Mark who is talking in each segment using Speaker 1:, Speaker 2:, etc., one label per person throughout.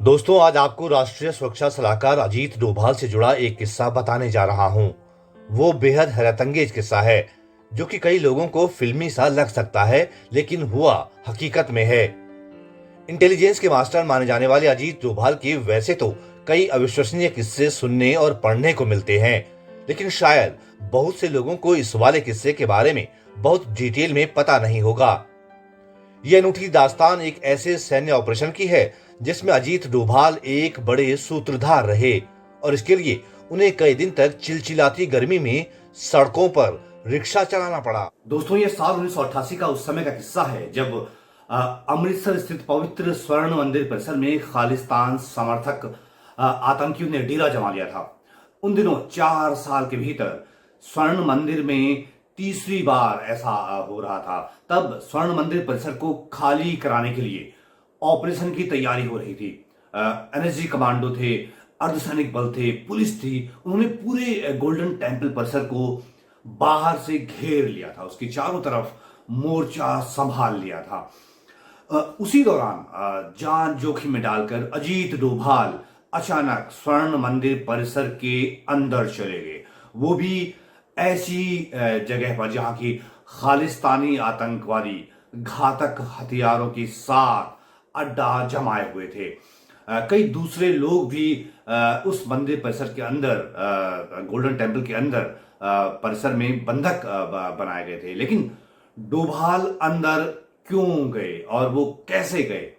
Speaker 1: दोस्तों, आज आपको राष्ट्रीय सुरक्षा सलाहकार अजीत डोभाल से जुड़ा एक किस्सा बताने जा रहा हूं। वो बेहद हैरतअंगेज किस्सा है जो कि कई लोगों को फिल्मी सा लग सकता है, लेकिन हुआ हकीकत में है। इंटेलिजेंस के मास्टर माने जाने वाले अजीत डोभाल के वैसे तो कई अविश्वसनीय किस्से सुनने और पढ़ने को मिलते हैं, लेकिन शायद बहुत से लोगों को इस वाले किस्से के बारे में बहुत डिटेल में पता नहीं होगा। यह अनूठी दास्तान एक ऐसे सैन्य ऑपरेशन की है जिसमें अजीत डोभाल एक बड़े सूत्रधार रहे और इसके लिए उन्हें कई दिन तक चिलचिलाती गर्मी में सड़कों पर रिक्शा चलाना पड़ा। दोस्तों, ये साल 1988 का उस समय का किस्सा है जब अमृतसर स्थित पवित्र स्वर्ण मंदिर परिसर में खालिस्तान समर्थक आतंकियों ने डेरा जमा लिया था। उन दिनों 4 साल के भीतर स्वर्ण मंदिर में तीसरी बार ऐसा हो रहा था। तब स्वर्ण मंदिर परिसर को खाली कराने के लिए ऑपरेशन की तैयारी हो रही थी। एनएसजी कमांडो थे, अर्धसैनिक बल थे, पुलिस थी। उन्होंने पूरे गोल्डन टेम्पल परिसर को बाहर से घेर लिया था, उसकी चारों तरफ मोर्चा संभाल लिया था। उसी दौरान जान जोखिम में डालकर अजीत डोभाल अचानक स्वर्ण मंदिर परिसर के अंदर चले गए, वो भी ऐसी जगह पर जहां की खालिस्तानी आतंकवादी घातक हथियारों के साथ अड्डा जमाए हुए थे। कई दूसरे लोग भी उस मंदिर परिसर के अंदर, गोल्डन टेम्पल के अंदर परिसर में बंधक बनाए गए थे। लेकिन डोभाल अंदर क्यों गए और वो कैसे गए,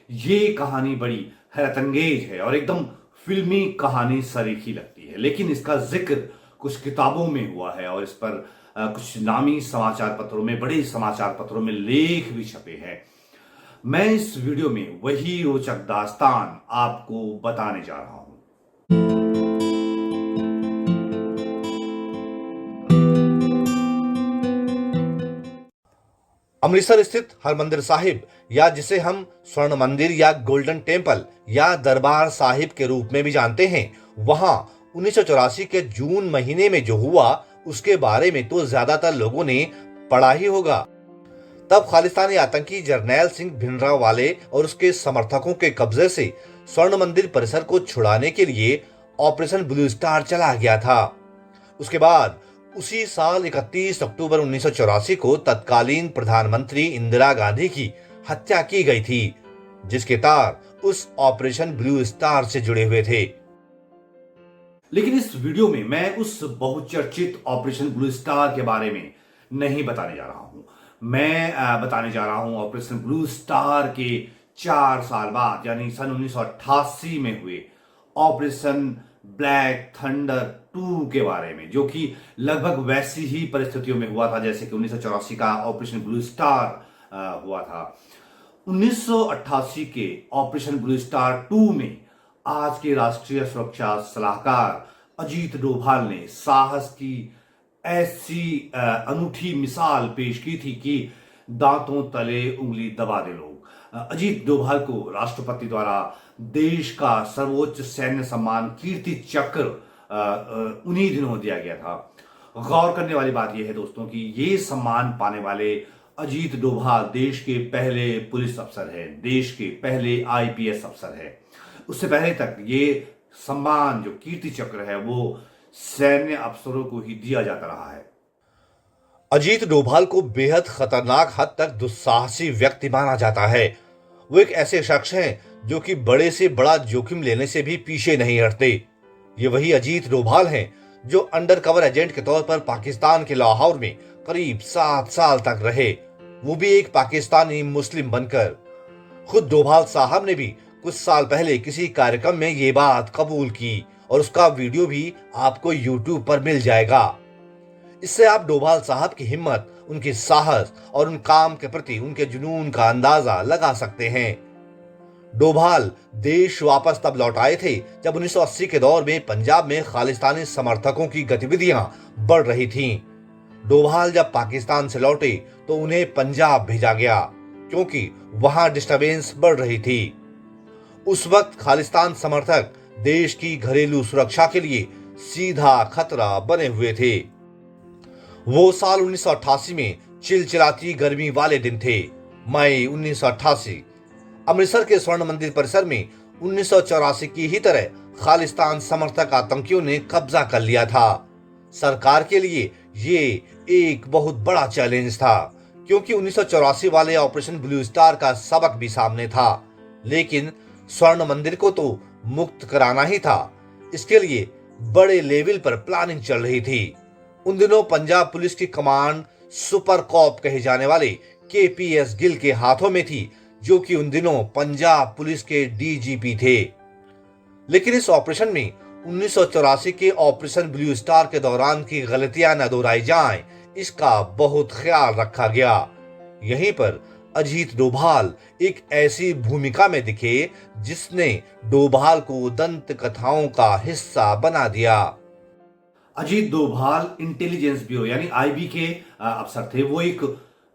Speaker 1: ये कहानी बड़ी हैरतअंगेज है और एकदम फिल्मी कहानी सरीखी लगती है। लेकिन इसका जिक्र कुछ किताबों में हुआ है और इस पर कुछ नामी समाचार पत्रों में, बड़े समाचार पत्रों में लेख भी छपे हैं। मैं इस वीडियो में वही रोचक दास्तान आपको बताने जा रहा हूं। अमृतसर स्थित हरमंदिर साहिब, या जिसे हम स्वर्ण मंदिर या गोल्डन टेम्पल या दरबार साहिब के रूप में भी जानते हैं, वहां 1984 के जून महीने में जो हुआ उसके बारे में तो ज्यादातर लोगों ने पढ़ा ही होगा। तब खालिस्तानी आतंकी जरनैल सिंह भिंडरावाले और उसके समर्थकों के कब्जे से स्वर्ण मंदिर परिसर को छुड़ाने के लिए ऑपरेशन ब्लू स्टार चला गया था। उसके बाद उसी साल 31 अक्टूबर 1984 को तत्कालीन प्रधानमंत्री इंदिरा गांधी की हत्या की गई थी, जिसके तार उस ऑपरेशन ब्लू स्टार से जुड़े हुए थे। लेकिन इस वीडियो में मैं उस बहुचर्चित ऑपरेशन ब्लू स्टार के बारे में नहीं बताने जा रहा हूं। मैं बताने जा रहा हूं ऑपरेशन ब्लू स्टार के 4 साल बाद, यानी सन 1988 में हुए ऑपरेशन ब्लैक थंडर 2 के बारे में, जो कि लगभग वैसी ही परिस्थितियों में हुआ था जैसे कि 1984 का ऑपरेशन ब्लू स्टार हुआ था। 1988 के ऑपरेशन ब्लू स्टार 2 में आज के राष्ट्रीय सुरक्षा सलाहकार अजीत डोभाल ने साहस की ऐसी अनूठी मिसाल पेश की थी कि दांतों तले उंगली दबा दे लोग। अजीत डोभाल को राष्ट्रपति द्वारा देश का सर्वोच्च सैन्य सम्मान कीर्ति चक्र उन्हीं दिनों दिया गया था। गौर करने वाली बात यह है दोस्तों कि ये सम्मान पाने वाले अजीत डोभाल देश के पहले पुलिस अफसर है, देश के पहले आईपीएस अफसर है। उससे पहले तक ये सम्मान, जो कीर्ति चक्र है, वो सैन्य अफसरों को ही दिया जाता रहा है। अजीत डोभाल को बेहद खतरनाक हद तक दुस्साहसी व्यक्ति माना जाता है। वो एक ऐसे शख्स हैं जो कि बड़े से बड़ा जोखिम लेने से भी पीछे नहीं हटते। ये वही अजीत डोभाल हैं जो अंडर कवर एजेंट के तौर पर पाकिस्तान के लाहौर में करीब 7 साल तक रहे, वो भी एक पाकिस्तानी मुस्लिम बनकर। खुद डोभाल साहब ने भी कुछ साल पहले किसी कार्यक्रम में ये बात कबूल की और उसका वीडियो भी आपको YouTube पर मिल जाएगा। इससे आप डोभाल साहब की हिम्मत, उनके साहस और उन काम के प्रति उनके जुनून का अंदाजा लगा सकते हैं। डोभाल देश वापस तब लौट आए थे जब 1980 के दौर में पंजाब में खालिस्तानी समर्थकों की गतिविधियां बढ़ रही थीं। डोभाल जब पाकिस्तान से लौटे तो उन्हें पंजाब भेजा गया क्योंकि वहां डिस्टरबेंस बढ़ रही थी। उस वक्त खालिस्तान समर्थक देश की घरेलू सुरक्षा के लिए सीधा खतरा बने हुए थे। वो साल 1988 में चिलचिलाती गर्मी वाले दिन थे, मई 1988। अमृतसर के स्वर्ण मंदिर परिसर में 1984 की ही तरह खालिस्तान समर्थक आतंकियों ने कब्जा कर लिया था। सरकार के लिए ये एक बहुत बड़ा चैलेंज था, क्योंकि 1984 वाले ऑपरेशन ब्लू स्टार का सबक भी सामने था, लेकिन स्वर्ण मंदिर को तो मुक्त कराना ही था। इसके लिए बड़े लेवल पर प्लानिंग चल रही थी। उन दिनों पंजाब पुलिस की कमांड सुपर कॉप कहे जाने वाले केपीएस गिल के हाथों में थी, जो कि उन दिनों पंजाब पुलिस के डीजीपी थे। लेकिन इस ऑपरेशन में 1984 के ऑपरेशन ब्लू स्टार के दौरान की गलतियां न दोहराई जाएं, इसका बहुत ख्याल रखा गया। यहीं पर अजीत डोभाल एक ऐसी भूमिका में दिखे जिसने डोभाल को दंत कथाओं का हिस्सा बना दिया। अजीत डोभाल इंटेलिजेंस ब्यूरो यानी आईबी के अफसर थे। वो एक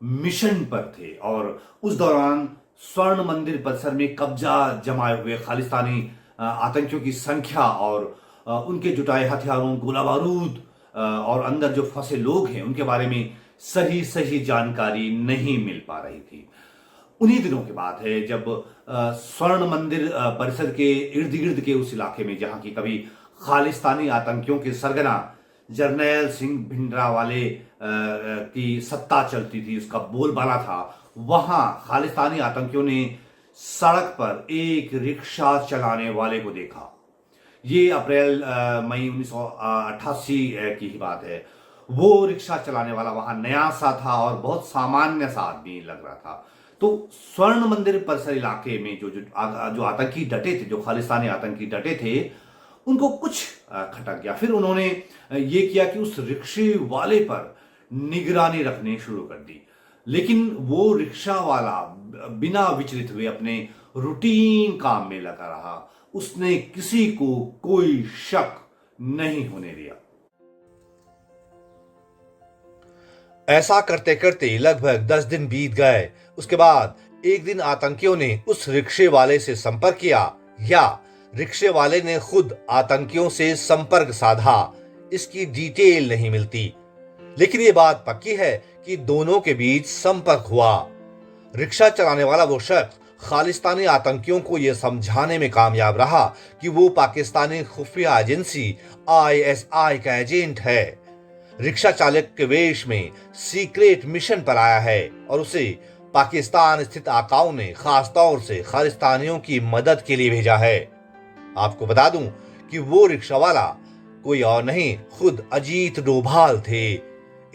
Speaker 1: मिशन पर थे और उस दौरान स्वर्ण मंदिर परिसर में कब्जा जमाए हुए खालिस्तानी आतंकियों की संख्या और उनके जुटाए हथियारों, गोला बारूद और अंदर जो फंसे लोग हैं उनके बारे में सही जानकारी नहीं मिल पा रही थी। उन्हीं दिनों की बात है जब स्वर्ण मंदिर परिसर के इर्द गिर्द के उस इलाके में जहां की कभी खालिस्तानी आतंकियों के सरगना जरनैल सिंह भिंडरावाले की सत्ता चलती थी, उसका बोलबाला था, वहां खालिस्तानी आतंकियों ने सड़क पर एक रिक्शा चलाने वाले को देखा। ये अप्रैल मई 1988 की ही बात है। वो रिक्शा चलाने वाला वहां नया सा था और बहुत सामान्य सा आदमी लग रहा था। तो स्वर्ण मंदिर परिसर इलाके में जो आतंकी डटे थे, जो खालिस्तानी आतंकी डटे थे, उनको कुछ खटक गया। फिर उन्होंने ये किया कि उस रिक्शे वाले पर निगरानी रखनी शुरू कर दी। लेकिन वो रिक्शा वाला बिना विचलित हुए अपने रूटीन काम में लगा रहा। उसने किसी को कोई शक नहीं होने दिया। ऐसा करते करते लगभग 10 दिन बीत गए। उसके बाद एक दिन आतंकियों ने उस रिक्शे वाले से संपर्क किया या रिक्शे वाले ने खुद आतंकियों से संपर्क साधा, इसकी डिटेल नहीं मिलती। लेकिन ये बात पक्की है कि दोनों के बीच संपर्क हुआ। रिक्शा चलाने वाला वो शख्स खालिस्तानी आतंकियों को यह समझाने में कामयाब रहा कि वो पाकिस्तानी खुफिया एजेंसी आईएसआई का एजेंट है, रिक्शा चालक के वेश में सीक्रेट मिशन पर आया है और उसे पाकिस्तान स्थित आकाओं ने खास तौर से खालिस्तानियों की मदद के लिए भेजा है। आपको बता दूं कि वो रिक्शा वाला कोई और नहीं, खुद अजीत डोभाल थे।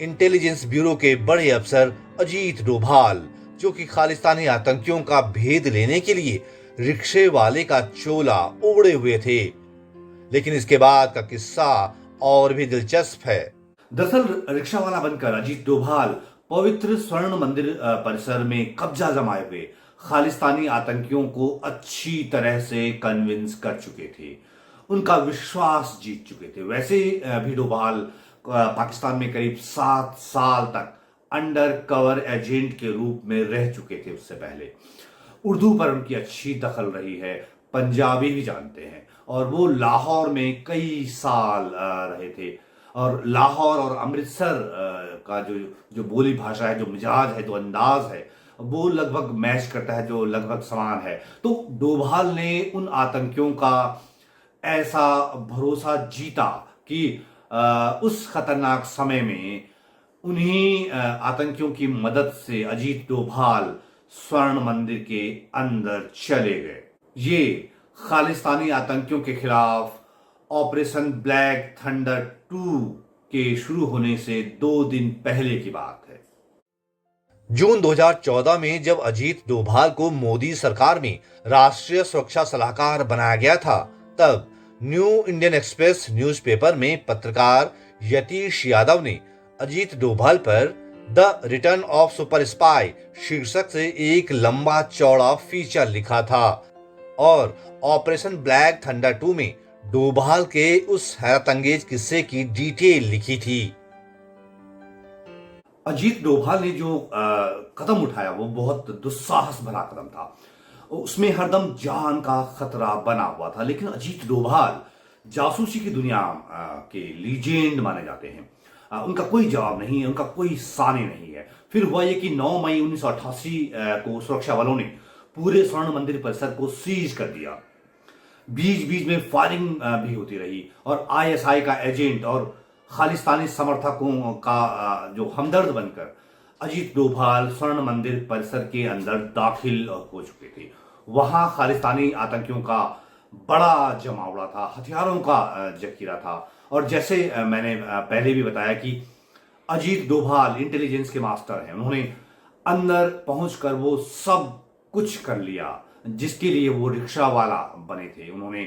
Speaker 1: इंटेलिजेंस ब्यूरो के बड़े अफसर अजीत डोभाल, जो कि खालिस्तानी आतंकियों का भेद लेने के लिए रिक्शे वाले का चोला ओढ़े हुए थे। लेकिन इसके बाद का किस्सा और भी दिलचस्प है। दरअसल रिक्शा वाला बनकर अजीत डोभाल पवित्र स्वर्ण मंदिर परिसर में कब्जा जमाए हुए खालिस्तानी आतंकियों को अच्छी तरह से कन्विंस कर चुके थे, उनका विश्वास जीत चुके थे। वैसे भी डोभाल पाकिस्तान में करीब 7 साल तक अंडर कवर एजेंट के रूप में रह चुके थे। उससे पहले उर्दू पर उनकी अच्छी दखल रही है, पंजाबी भी जानते हैं और वो लाहौर में कई साल रहे थे। और लाहौर और अमृतसर का जो बोली भाषा है, जो मिजाज है, जो अंदाज है, वो लगभग मैच करता है, जो लगभग समान है। तो डोभाल ने उन आतंकियों का ऐसा भरोसा जीता कि उस खतरनाक समय में उन्हीं आतंकियों की मदद से अजीत डोभाल स्वर्ण मंदिर के अंदर चले गए। ये खालिस्तानी आतंकियों के खिलाफ ऑपरेशन ब्लैक थंडर 2 के शुरू होने से 2 दिन पहले की बात है। जून 2014 में जब अजीत डोभाल को मोदी सरकार में राष्ट्रीय सुरक्षा सलाहकार बनाया गया था, तब न्यू इंडियन एक्सप्रेस न्यूज़पेपर में पत्रकार यतीश यादव ने अजीत डोभाल पर the return of super spy शीर्षक से एक लंबा चौड़ा फीचर लिखा था और ऑपरेशन ब्लैक थंडर 2 में डोभाल के उस हैरतअंगेज किस्से की डिटेल लिखी थी। अजीत डोभाल ने जो कदम उठाया वो बहुत दुस्साहस भरा कदम था। उसमें हरदम जान का खतरा बना हुआ था। लेकिन अजीत डोभाल जासूसी की दुनिया के लीजेंड माने जाते हैं। उनका कोई जवाब नहीं है, उनका कोई सानी नहीं है। फिर हुआ ये कि 9 मई 1988 को सुरक्षा बलों ने पूरे स्वर्ण मंदिर परिसर को सीज कर दिया। बीच बीच में फायरिंग भी होती रही और आईएसआई का एजेंट और खालिस्तानी समर्थकों का जो हमदर्द बनकर अजीत डोभाल स्वर्ण मंदिर परिसर के अंदर दाखिल हो चुके थे। वहां खालिस्तानी आतंकियों का बड़ा जमावड़ा था, हथियारों का जखीरा था। और जैसे मैंने पहले भी बताया कि अजीत डोभाल इंटेलिजेंस के मास्टर हैं। उन्होंने अंदर पहुंचकर वो सब कुछ कर लिया जिसके लिए वो रिक्शा वाला बने थे। उन्होंने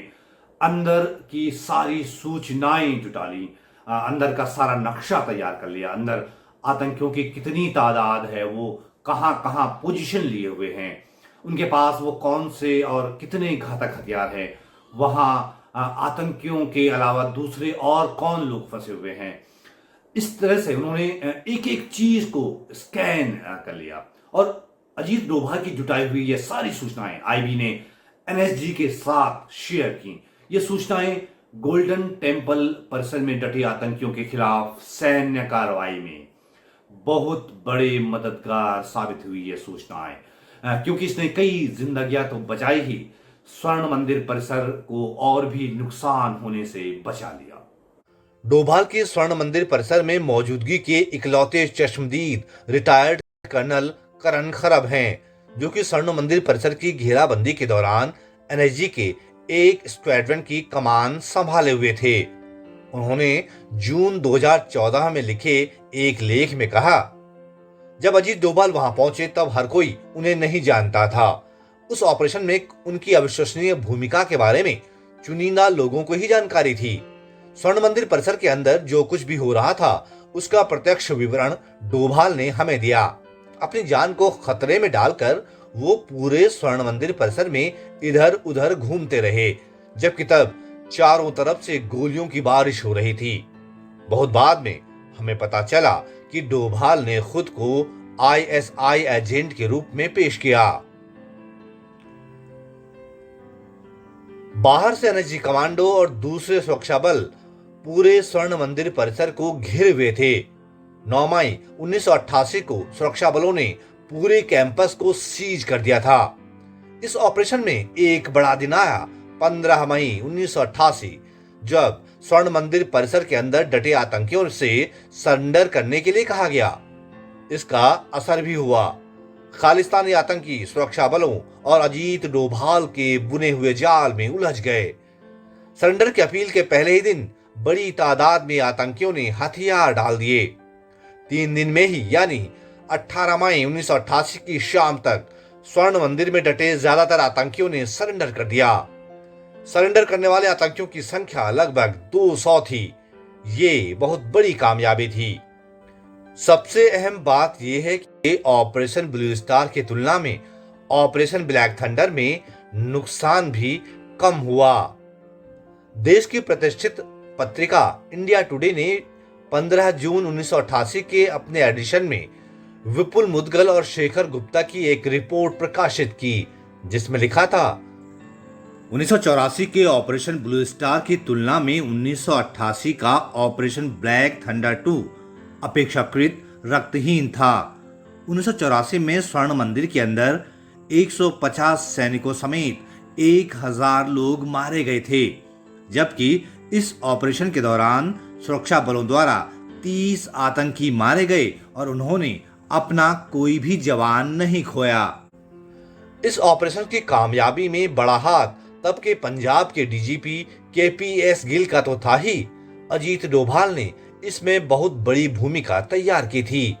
Speaker 1: अंदर की सारी सूचनाएं जुटा ली, अंदर का सारा नक्शा तैयार कर लिया, अंदर आतंकियों की कितनी तादाद है, वो कहां कहां पोजीशन लिए हुए हैं, उनके पास वो कौन से और कितने घातक हथियार हैं, वहां आतंकियों के अलावा दूसरे और कौन लोग फंसे हुए हैं। इस तरह से उन्होंने एक एक चीज को स्कैन कर लिया और अजीत डोभाल की जुटाई हुई ये सारी सूचनाएं आईबी ने एनएसजी के साथ शेयर की। ये सूचनाएं गोल्डन टेम्पल परिसर में डटे आतंकियों के खिलाफ सैन्य कार्रवाई में बहुत बड़े मददगार साबित हुई ये सूचनाएं, क्योंकि इसने कई जिंदगियां तो बचाई ही, स्वर्ण मंदिर परिसर को और भी नुकसान होने से बचा लिया। डोभाल के स्वर्ण मंदिर परिसर में मौजूदगी के इकलौते चश्मदीद रिटायर्ड कर्नल करण खरब हैं, जो कि स्वर्ण मंदिर परिसर की घेराबंदी के दौरान एनएसजी के एक स्क्वाड्रन की कमान संभाले हुए थे। उन्होंने जून 2014 में लिखे एक लेख में कहा, जब अजीत डोभाल वहां पहुंचे तब हर कोई उन्हें नहीं जानता था। उस ऑपरेशन में उनकी अविश्वसनीय भूमिका के बारे में चुनिंदा लोगों को ही जानकारी थी। स्वर्ण मंदिर परिसर के अंदर जो कुछ भी हो रहा था उसका प्रत्यक्ष विवरण डोभाल ने हमें दिया। अपनी जान को खतरे में डालकर वो पूरे स्वर्ण मंदिर परिसर में इधर उधर घूमते रहे, जबकि तब चारों तरफ से गोलियों की बारिश हो रही थी। बहुत बाद में हमें पता चला कि डोभाल ने खुद को आईएसआई एजेंट के रूप में पेश किया। बाहर से एनएसजी कमांडो और दूसरे सुरक्षा बल पूरे स्वर्ण मंदिर परिसर को घिरे हुए थे। 9 मई 1988 को सुरक्षा बलों ने पूरे कैंपस को सीज कर दिया था। इस ऑपरेशन में एक बड़ा दिन आया 15 मई 1988, जब स्वर्ण मंदिर परिसर के अंदर डटे आतंकियों से सरेंडर करने के लिए कहा गया। इसका असर भी हुआ। खालिस्तानी आतंकी सुरक्षा बलों और अजीत डोभाल के बुने हुए जाल में उलझ गए। सरेंडर की अपील के पहले ही दिन बड़ी तादाद में आतंकियों ने हथियार डाल दिए। 3 दिन में ही यानी 18 मई 1988 की शाम तक स्वर्ण मंदिर में डटे ज्यादातर आतंकियों ने सरेंडर कर दिया। सरेंडर करने वाले आतंकियों की संख्या लगभग 200 थी। ये बहुत बड़ी कामयाबी थी। सबसे अहम बात यह है कि ऑपरेशन ब्लू स्टार की तुलना में ऑपरेशन ब्लैक थंडर में नुकसान भी कम हुआ। देश की प्रतिष्ठित पत्रिका इंडिया टुडे ने 15 जून 1988 के अपने एडिशन में विपुल मुदगल और शेखर गुप्ता की एक रिपोर्ट प्रकाशित की, जिसमें लिखा था, 1984 के ऑपरेशन ब्लू स्टार की तुलना में 1988 का ऑपरेशन ब्लैक थंडर 2 अपेक्षाकृत रक्तहीन था। 1984 में स्वर्ण मंदिर के अंदर 150 सैनिकों समेत 1000 लोग मारे गए थे, जबकि इस ऑपरेशन के दौरान सुरक्षा बलों द्वारा 30 आतंकी मारे गए और उन्होंने अपना कोई भी जवान नहीं खोया। इस ऑपरेशन की कामयाबी में बड़ा हाथ तब के पंजाब के डीजीपी केपीएस गिल का तो था ही, अजीत डोभाल ने इसमें बहुत बड़ी भूमिका तैयार की थी।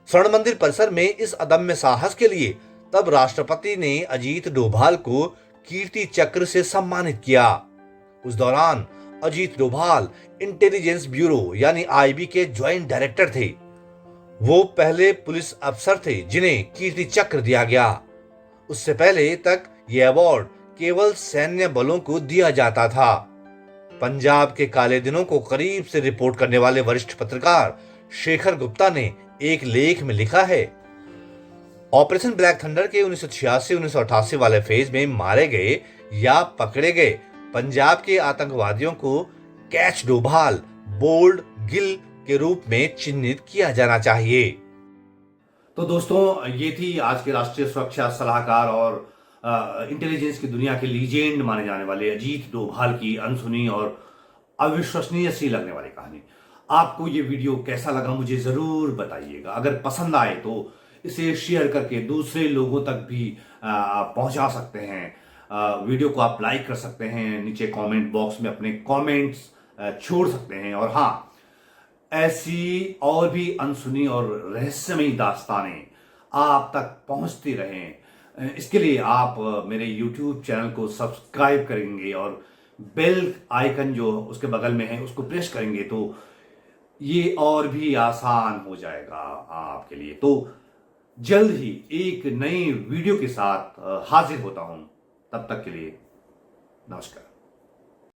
Speaker 1: स्वर्ण मंदिर परिसर में इस अदम्य साहस के लिए तब राष्ट्रपति ने अजीत डोभाल को कीर्ति चक्र से सम्मानित किया। उस दौरान अजीत डोभाल इंटेलिजेंस ब्यूरो यानी आईबी के ज्वाइंट डायरेक्टर थे। वो पहले पुलिस अफसर थे जिन्हें कीर्ति चक्र दिया गया। उससे पहले तक यह अवार्ड केवल सैन्य बलों को दिया जाता था। पंजाब के काले दिनों को करीब से रिपोर्ट करने वाले वरिष्ठ पत्रकार शेखर गुप्ता ने एक लेख में लिखा है, ऑपरेशन ब्लैक थंडर के 1986-1988 वाले फेज में मारे गए या पकड़े गए पंजाब के आतंकवादियों को कैच डोभाल, बोल्ड, गिल के रूप में चिन्हित किया जाना चाहिए। तो दोस्तों, ये थी आज के राष्ट्रीय सुरक्षा सलाहकार और
Speaker 2: इंटेलिजेंस की दुनिया के लीजेंड माने जाने वाले अजीत डोभाल की अनसुनी और अविश्वसनीय सी लगने वाली कहानी। आपको ये वीडियो कैसा लगा मुझे जरूर बताइएगा। अगर पसंद आए तो इसे शेयर करके दूसरे लोगों तक भी पहुंचा सकते हैं। वीडियो को आप लाइक कर सकते हैं, नीचे कमेंट बॉक्स में अपने कमेंट्स छोड़ सकते हैं। और हाँ, ऐसी और भी अनसुनी और रहस्यमयी दास्तानें आप तक पहुंचती रहें, इसके लिए आप मेरे YouTube चैनल को सब्सक्राइब करेंगे और बेल आइकन जो उसके बगल में है उसको प्रेस करेंगे तो ये और भी आसान हो जाएगा आपके लिए। तो जल्द ही एक नई वीडियो के साथ हाजिर होता हूं। तब तक के लिए नमस्कार।